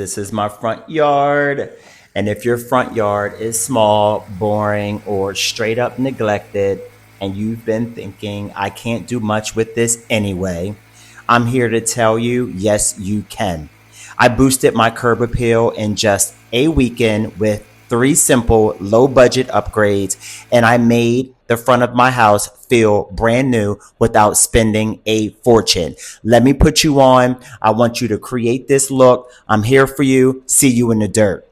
This is my front yard. And if your front yard is small, boring, or straight up neglected, and you've been thinking, I can't do much with this anyway, I'm here to tell you, yes, you can. I boosted my curb appeal in just a weekend with three simple, low budget upgrades, and I made the front of my house feel brand new without spending a fortune. Let me put you on. I want you to create this look. I'm here for you. See you in the dirt.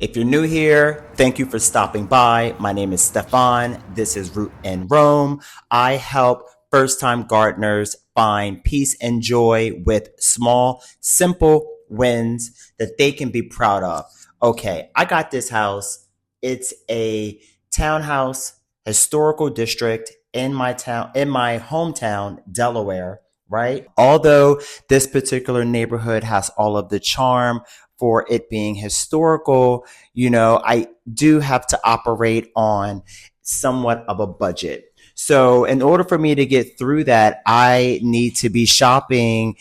If you're new here, thank you for stopping by. My name is Stefan. This is Root and Rome. I help first time gardeners find peace and joy with small, simple wins that they can be proud of. Okay, I got this house. It's a townhouse historical district in my hometown, Delaware, right? Although this particular neighborhood has all of the charm for it being historical, I do have to operate on somewhat of a budget. So, in order for me to get through that, I need to be shopping,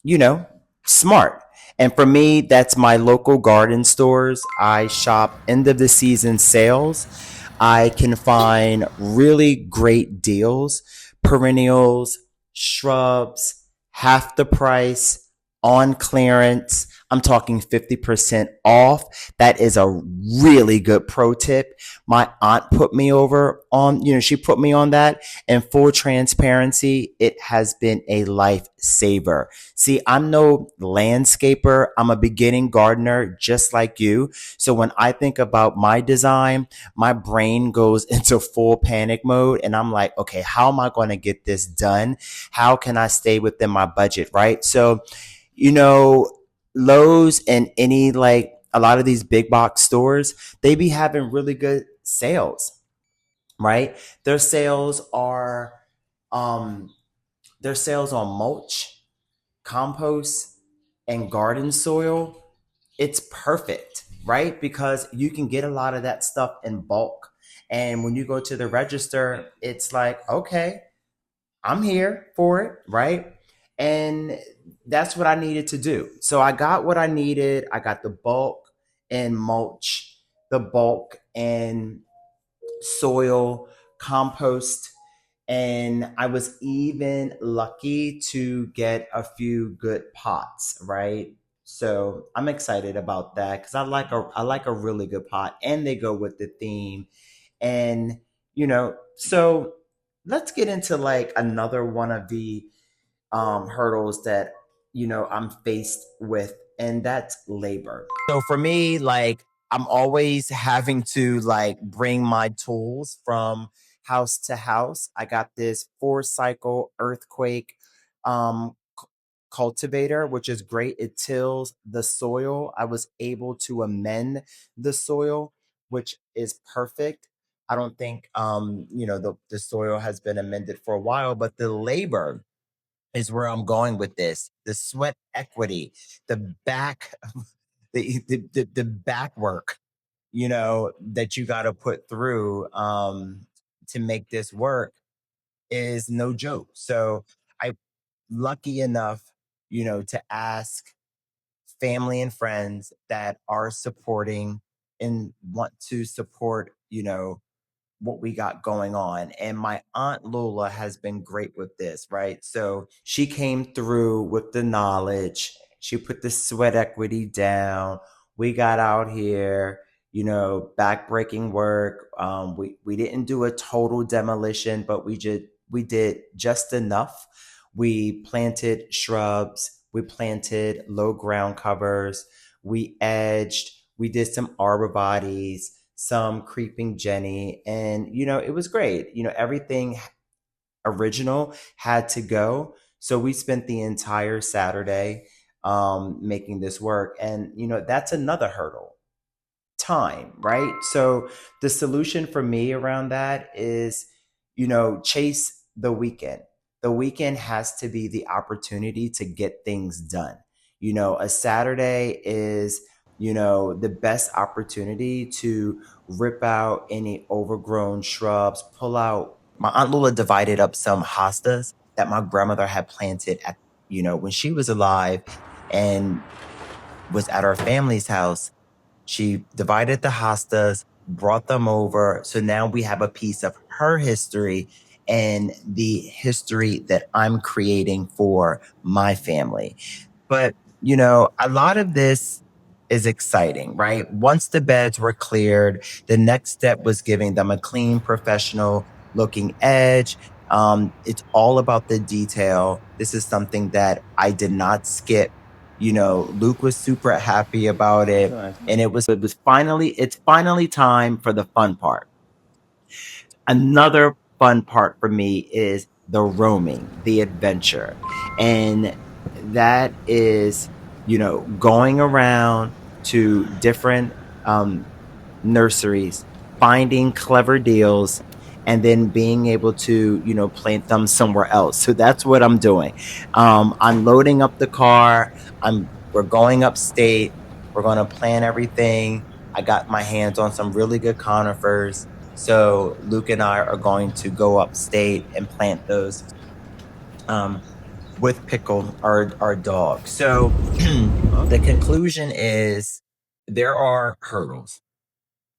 you know, smart. And for me, that's my local garden stores. I shop end of the season sales. I can find really great deals, perennials, shrubs, half the price, on clearance. I'm talking 50% off. That is a really good pro tip. My aunt put me over on, she put me on that. And full transparency, it has been a lifesaver. See, I'm no landscaper. I'm a beginning gardener just like you. So when I think about my design, my brain goes into full panic mode and I'm like, okay, how am I going to get this done? How can I stay within my budget, right? So, you know, Lowe's and any like a lot of these big box stores, they be having really good sales, right? Their sales are um their sales on mulch, compost, and garden soil. It's perfect, right? Because you can get a lot of that stuff in bulk. And when you go to the register, it's like, okay, I'm here for it, right? And that's what I needed to do. So I got what I needed. I got the bulk and mulch, the bulk and soil, compost, and I was even lucky to get a few good pots, right? So I'm excited about that because I like a really good pot, and they go with the theme. And so let's get into like another one of the hurdles that I'm faced with, and that's labor. So for me, like I'm always having to like bring my tools from house to house. I got this 4 cycle earthquake um, cultivator, which is great. It tills the soil. I was able to amend the soil, which is perfect. I don't think the soil has been amended for a while, but the labor is where I'm going with this. The sweat equity, the back, the back work, that you got to put through to make this work is no joke. So I lucky enough, to ask family and friends that are supporting and want to support, what we got going on. And my aunt Lola has been great with this, right? So she came through with the knowledge. She put the sweat equity down. We got out here, backbreaking work. We didn't do a total demolition, but we did just enough. We planted shrubs. We planted low ground covers. We edged. We did some arborvitaes, some creeping Jenny, and it was great. Everything original had to go. So we spent the entire Saturday making this work. And that's another hurdle, time, right? So the solution for me around that is, chase the weekend. The weekend has to be the opportunity to get things done. A Saturday is the best opportunity to rip out any overgrown shrubs, pull out. My Aunt Lula divided up some hostas that my grandmother had planted when she was alive and was at our family's house. She divided the hostas, brought them over. So now we have a piece of her history and the history that I'm creating for my family. But, a lot of this is exciting, right? Once the beds were cleared, the next step was giving them a clean, professional looking edge. It's all about the detail. This is something that I did not skip. Luke was super happy about it. And it's finally time for the fun part. Another fun part for me is the roaming, the adventure. And that is, going around to different nurseries, finding clever deals, and then being able to, plant them somewhere else. So that's what I'm doing. I'm loading up the car. We're going upstate. We're going to plan everything. I got my hands on some really good conifers. So Luke and I are going to go upstate and plant those with Pickle, our dog. So the conclusion is there are hurdles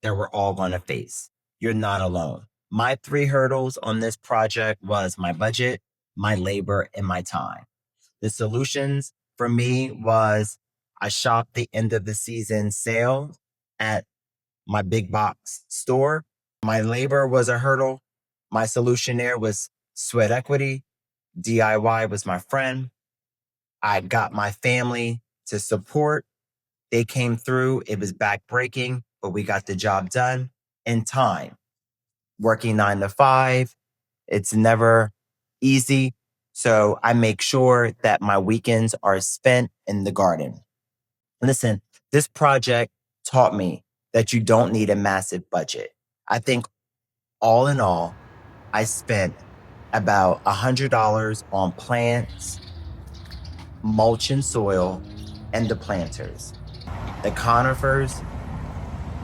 that we're all going to face. You're not alone. My 3 hurdles on this project was my budget, my labor, and my time. The solutions for me was I shopped the end of the season sale at my big box store. My labor was a hurdle. My solution there was sweat equity. DIY was my friend. I got my family to support. They came through. It was backbreaking, but we got the job done in time. Working 9 to 5, it's never easy. So I make sure that my weekends are spent in the garden. Listen, this project taught me that you don't need a massive budget. I think all in all, I spent about $100 on plants, mulch and soil, and the planters. The conifers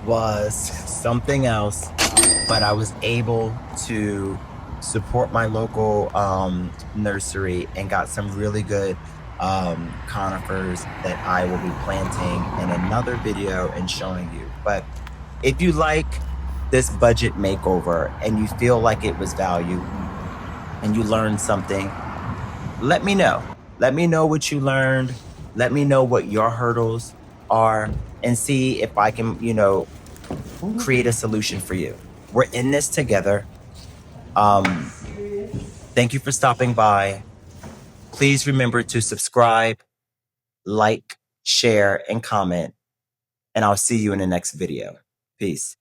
was something else, but I was able to support my local nursery and got some really good conifers that I will be planting in another video and showing you. But if you like this budget makeover and you feel like it was value and you learned something, let me know. Let me know what you learned. Let me know what your hurdles are and see if I can, create a solution for you. We're in this together. Thank you for stopping by. Please remember to subscribe, like, share, and comment. And I'll see you in the next video. Peace.